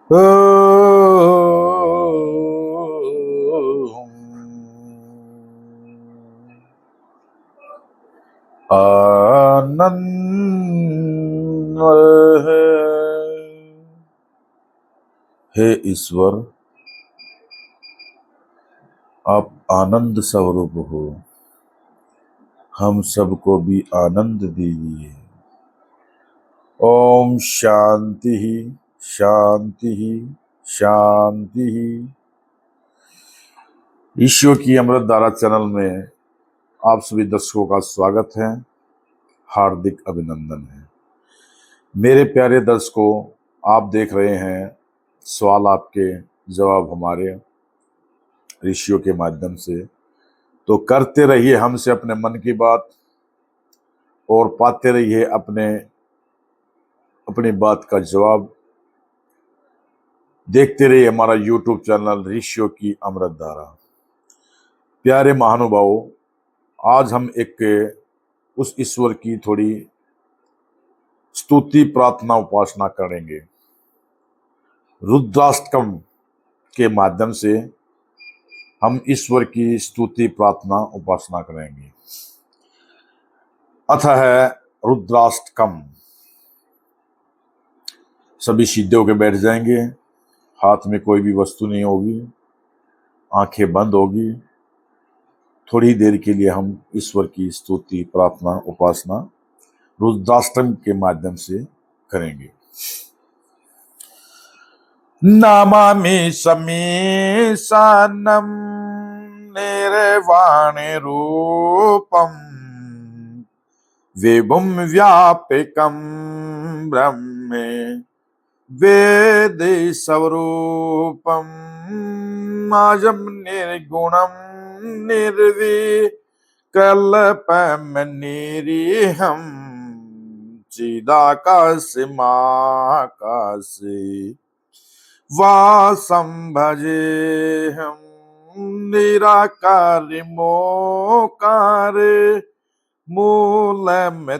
आनंद है। हे ईश्वर, आप आनंद स्वरूप हो, हम सबको भी आनंद दीजिए। ओम शांति ही शांति ही शांति ही। ईश्वर की अमृत धारा चैनल में आप सभी दर्शकों का स्वागत है, हार्दिक अभिनंदन है। मेरे प्यारे दर्शकों, आप देख रहे हैं सवाल आपके जवाब हमारे ऋषियों के माध्यम से। तो करते रहिए हमसे अपने मन की बात और पाते रहिए अपनी बात का जवाब। देखते रहिए हमारा YouTube चैनल ऋषियों की अमृत धारा। प्यारे महानुभावों, आज हम उस ईश्वर की थोड़ी स्तुति प्रार्थना उपासना करेंगे। रुद्राष्टकम के माध्यम से हम ईश्वर की स्तुति प्रार्थना उपासना करेंगे। अतः है रुद्राष्टकम। सभी सीधे होकर बैठ जाएंगे, हाथ में कोई भी वस्तु नहीं होगी, आंखें बंद होगी। थोड़ी देर के लिए हम ईश्वर की स्तुति प्रार्थना उपासना रुद्राष्टकम के माध्यम से करेंगे। नामामि समीशानम निर्वाणे रूपम विभुम व्यापकम ब्रह्मे वेदे स्वरूपम माजम निर्गुणम निर्विकल्पमनिरीहं चिदाकाशमाकाशे वासं भजेऽहं निराकारमोकारे मूलमतुर्यं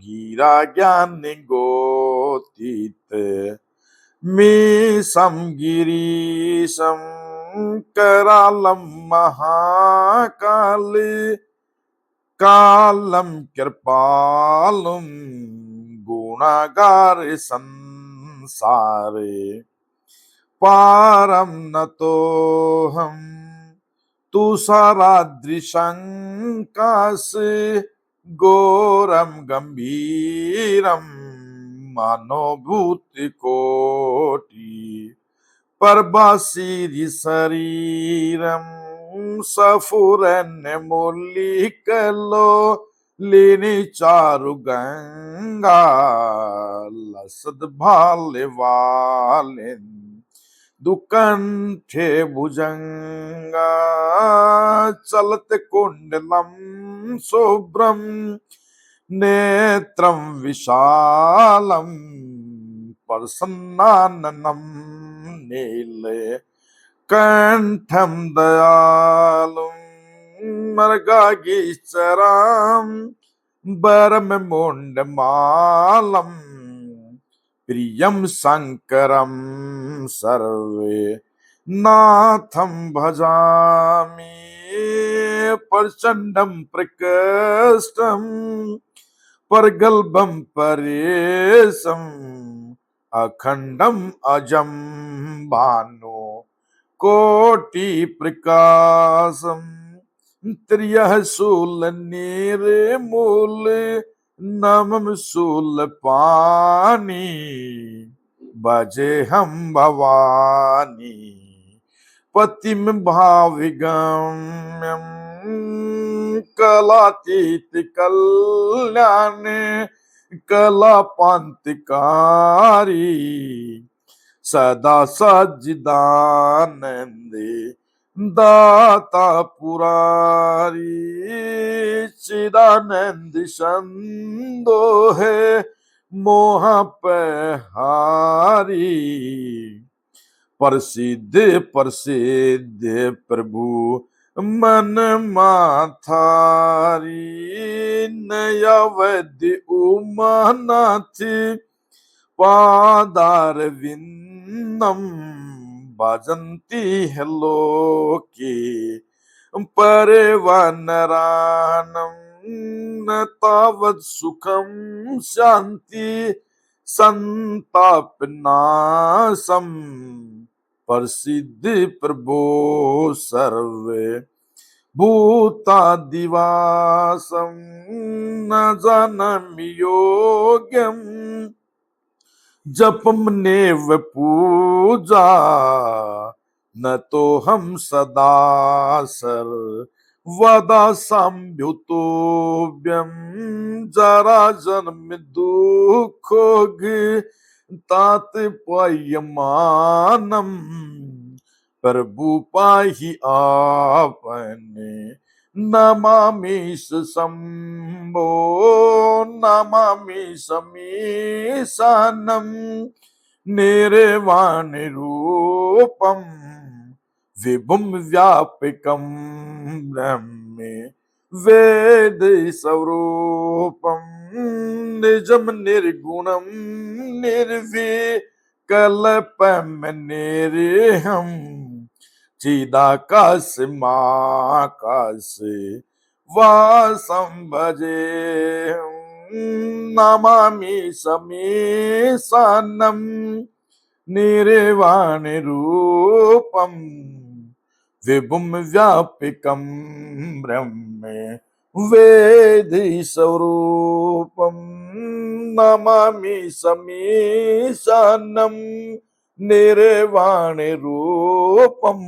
गिराज्ञानगोतीत मीशं गिरीशं करालं महाकाले कालं कृपालुं गुणागार संसारे पारं नतोऽहं तुषारादृशं काशे घोरं गंभीरं मनोभूतिकोटि परभासीरि शरीरं सफुरन्मूलिकलो लीनि चारुगंगा लसद भालेवालिन दुकंठे भुजंगा चलत कुंडलम शुभ्रम नेत्रं विशालम प्रसन्नाननं नीले कंठं दयालुं मृगागीचरां वरममुण्डमालं प्रियं शंकरं सर्वे नाथं भजामि प्रचंडं प्रकृष्टं परगल्भं परेशम् अखंडम अजम भानु कोटि प्रकाशम त्रियः शूल निर्मूल नमः शूल पानी बजे हम भवानी पतिम भाविगम्यम कलातीत कल्याण कलापांतिकारी सदा सज्जिदानंदे दाता पुरारी चिदानंद संदो है मोह पहारी प्रसिद्ध प्रसिद्ध प्रभु मन माथारी नया वैद्य उमानाथ पादार विन्दम भजन्ति है लोके परिवनरानं न तावत् सुखं शान्ति संतापनाशम प्रसिद्धि प्रभो सर्वे भूतादिवासं न जानामि योग्यम् जपम नेव पूजा न तो हम सदा सर्वदा संभ्युतोभ्यम जरा जन्म दुखोग तात्पर्यमानम प्रभु पाहि आपने नमामि शंभो नमामि समीशानम निर्वाणि रूपम विभुम व्यापकम ब्रह्मे वेद स्वरूपम निजम निर्गुणम निर्विकल्पम निर्हम चिदाकाश माकाश वासं भजे नमामि समीशानं निर्वाणि रूपं विभुं व्यापकं ब्रह्मे वेदि स्वरूपं नमामि समीशानं निर्वाणि रूपं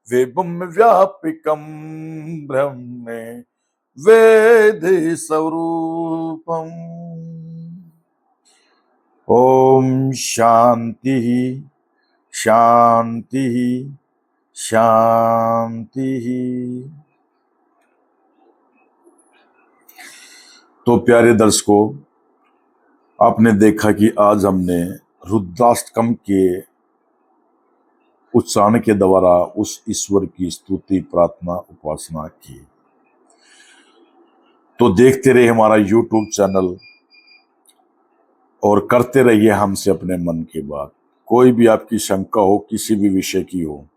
विभुं व्यापकं ब्रह्मे वेदि स्वरूपम्। ओम शांति शांति शांति। तो प्यारे दर्शकों, आपने देखा कि आज हमने रुद्राष्टकम के उच्चारण के द्वारा उस ईश्वर की स्तुति प्रार्थना उपासना की। तो देखते रहिए हमारा YouTube चैनल और करते रहिए हमसे अपने मन की बात। कोई भी आपकी शंका हो, किसी भी विषय की हो,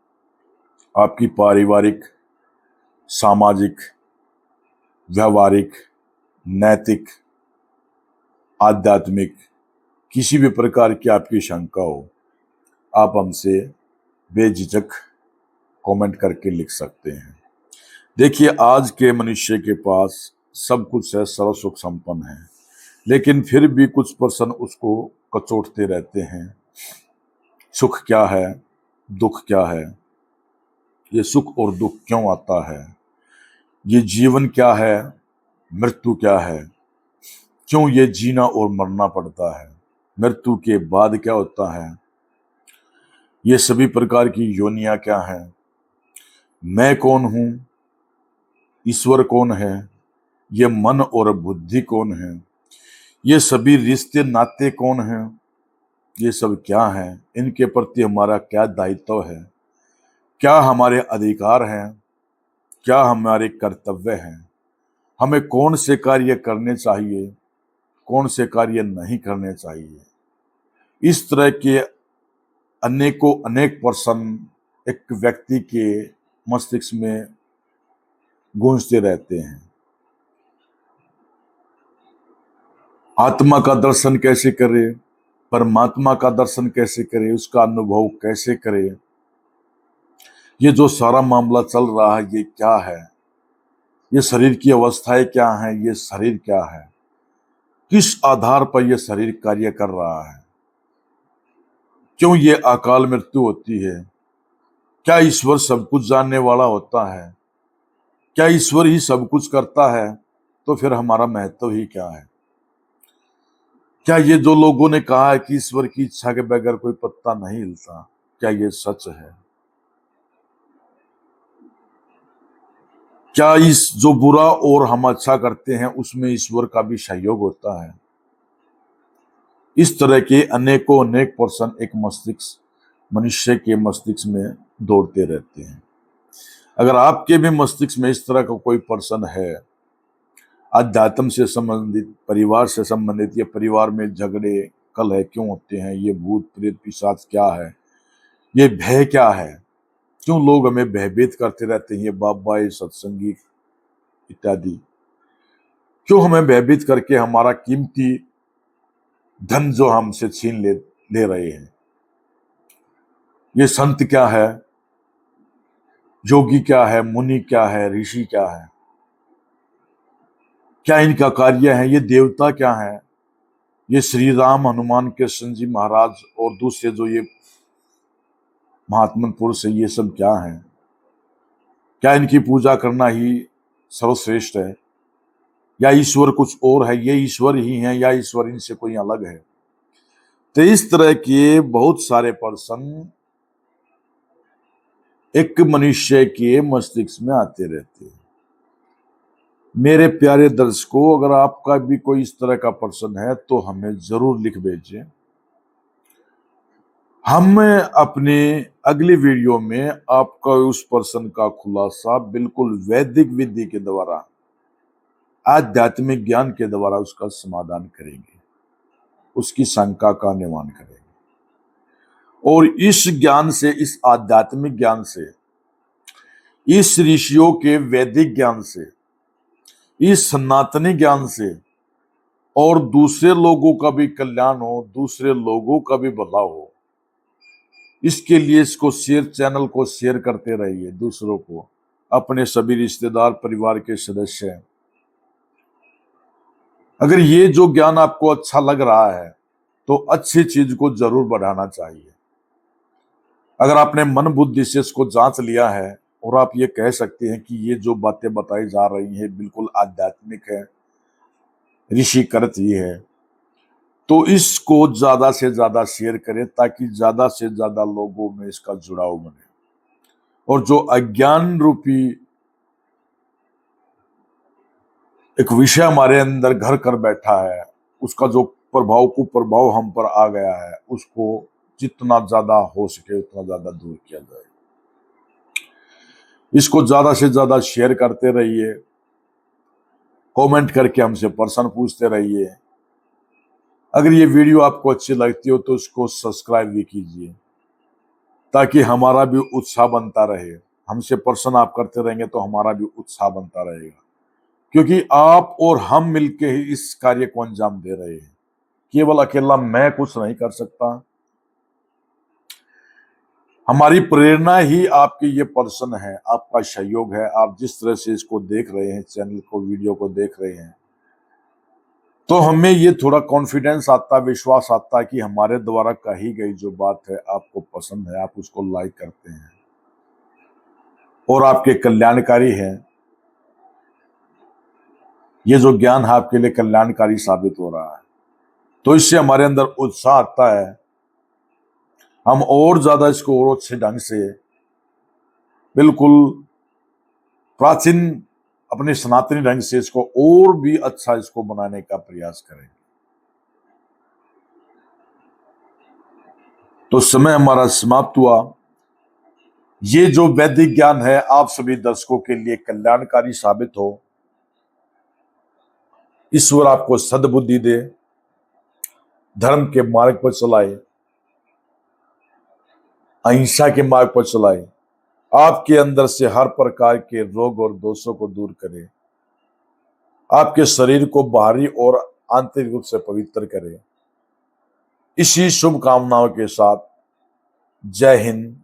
आपकी पारिवारिक, सामाजिक, व्यवहारिक, नैतिक, आध्यात्मिक, किसी भी प्रकार की आपकी शंका हो, आप हमसे बेझिझक कमेंट करके लिख सकते हैं। देखिए, आज के मनुष्य के पास सब कुछ है, सर्व सुख संपन्न है, लेकिन फिर भी कुछ पर्सन उसको कचोटते रहते हैं। सुख क्या है, दुख क्या है, ये सुख और दुख क्यों आता है, ये जीवन क्या है, मृत्यु क्या है, क्यों ये जीना और मरना पड़ता है, मृत्यु के बाद क्या होता है, ये सभी प्रकार की योनियां क्या है, मैं कौन हूं, ईश्वर कौन है, ये मन और बुद्धि कौन है, ये सभी रिश्ते नाते कौन हैं, ये सब क्या है, इनके प्रति हमारा क्या दायित्व है, क्या हमारे अधिकार हैं, क्या हमारे कर्तव्य हैं, हमें कौन से कार्य करने चाहिए, कौन से कार्य नहीं करने चाहिए। इस तरह के अनेक प्रश्न एक व्यक्ति के मस्तिष्क में गूंजते रहते हैं। आत्मा का दर्शन कैसे करें, परमात्मा का दर्शन कैसे करें, उसका अनुभव कैसे करें, ये जो सारा मामला चल रहा है ये क्या है, ये शरीर की अवस्थाएं क्या हैं, ये शरीर क्या है, किस आधार पर ये शरीर कार्य कर रहा है, क्यों ये अकाल मृत्यु होती है, क्या ईश्वर सब कुछ जानने वाला होता है, क्या ईश्वर ही सब कुछ करता है, तो फिर हमारा महत्व ही क्या है। क्या ये जो लोगों ने कहा है कि ईश्वर की इच्छा के बगैर कोई पत्ता नहीं हिलता, क्या ये सच है? क्या इस जो बुरा और हम अच्छा करते हैं उसमें ईश्वर का भी सहयोग होता है? इस तरह के अनेक पर्सन एक मनुष्य के मस्तिष्क में दौड़ते रहते हैं। अगर आपके भी मस्तिष्क में इस तरह का कोई पर्सन है, अध्यात्म से संबंधित, परिवार से संबंधित, या परिवार में झगड़े, अक्ल है, क्यों होते हैं ये भूत प्रेत पिशाच क्या है, ये भय क्या है, क्यों लोग हमें भयभीत करते रहते हैं, ये बाबा ये सत्संगी इत्यादि, क्यों हमें भयभीत करके हमारा कीमती धन जो हमसे छीन ले रहे हैं। ये संत क्या है, योगी क्या है, मुनि क्या है, ऋषि क्या है, क्या इनका कार्य है, ये देवता क्या है, ये श्री राम हनुमान कृष्ण जी महाराज और दूसरे जो ये महात्मा पुरुष है, ये सब क्या है, क्या इनकी पूजा करना ही सर्वश्रेष्ठ है, या ईश्वर कुछ और है, ये ईश्वर ही है या ईश्वर इनसे कोई अलग है। तो इस तरह के बहुत सारे प्रश्न एक मनुष्य के मस्तिष्क में आते रहते हैं। मेरे प्यारे दर्शकों, अगर आपका भी कोई इस तरह का प्रश्न है तो हमें जरूर लिख भेजें। हम अपने अगली वीडियो में आपका उस प्रश्न का खुलासा बिल्कुल वैदिक विधि के द्वारा, आध्यात्मिक ज्ञान के द्वारा उसका समाधान करेंगे, उसकी शंका का निवारण करेंगे। और इस ज्ञान से, इस आध्यात्मिक ज्ञान से, इस ऋषियों के वैदिक ज्ञान से, इस सनातनी ज्ञान से और दूसरे लोगों का भी कल्याण हो, दूसरे लोगों का भी भला हो, इसके लिए इसको शेयर, चैनल को शेयर करते रहिए दूसरों को, अपने सभी रिश्तेदार परिवार के सदस्य। अगर ये जो ज्ञान आपको अच्छा लग रहा है तो अच्छी चीज को जरूर बढ़ाना चाहिए। अगर आपने मन बुद्धि से इसको जांच लिया है और आप ये कह सकते हैं कि ये जो बातें बताई जा रही हैं बिल्कुल आध्यात्मिक है, ऋषि करत ही है, तो इसको ज्यादा से ज्यादा शेयर करें ताकि ज्यादा से ज्यादा लोगों में इसका जुड़ाव बने। और जो अज्ञान रूपी एक विषय हमारे अंदर घर कर बैठा है, उसका जो प्रभाव कुप्रभाव हम पर आ गया है, उसको जितना ज्यादा हो सके उतना ज्यादा दूर किया जाए। इसको ज्यादा से ज्यादा शेयर करते रहिए, कमेंट करके हमसे प्रश्न पूछते रहिए। अगर ये वीडियो आपको अच्छी लगती हो तो इसको सब्सक्राइब भी कीजिए ताकि हमारा भी उत्साह बनता रहे। हमसे प्रश्न आप करते रहेंगे तो हमारा भी उत्साह बनता रहेगा, क्योंकि आप और हम मिलके ही इस कार्य को अंजाम दे रहे हैं। केवल अकेला मैं कुछ नहीं कर सकता, हमारी प्रेरणा ही आपकी ये प्रश्न है, आपका सहयोग है। आप जिस तरह से इसको देख रहे हैं, चैनल को, वीडियो को देख रहे हैं, तो हमें ये थोड़ा कॉन्फिडेंस आता, विश्वास आता कि हमारे द्वारा कही गई जो बात है आपको पसंद है, आप उसको लाइक करते हैं और आपके कल्याणकारी है। ये जो ज्ञान है आपके लिए कल्याणकारी साबित हो रहा है, तो इससे हमारे अंदर उत्साह आता है, हम और ज्यादा इसको और अच्छे ढंग से, बिल्कुल प्राचीन अपने सनातनी ढंग से इसको और भी अच्छा इसको बनाने का प्रयास करें। तो समय हमारा समाप्त हुआ। ये जो वैदिक ज्ञान है आप सभी दर्शकों के लिए कल्याणकारी साबित हो, ईश्वर आपको सद्बुद्धि दे, धर्म के मार्ग पर चलाए, अहिंसा के मार्ग पर चलाए, आपके अंदर से हर प्रकार के रोग और दोषों को दूर करे, आपके शरीर को बाहरी और आंतरिक रूप से पवित्र करे। इसी शुभकामनाओं के साथ जय हिंद,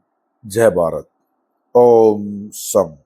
जय भारत। ओम सम।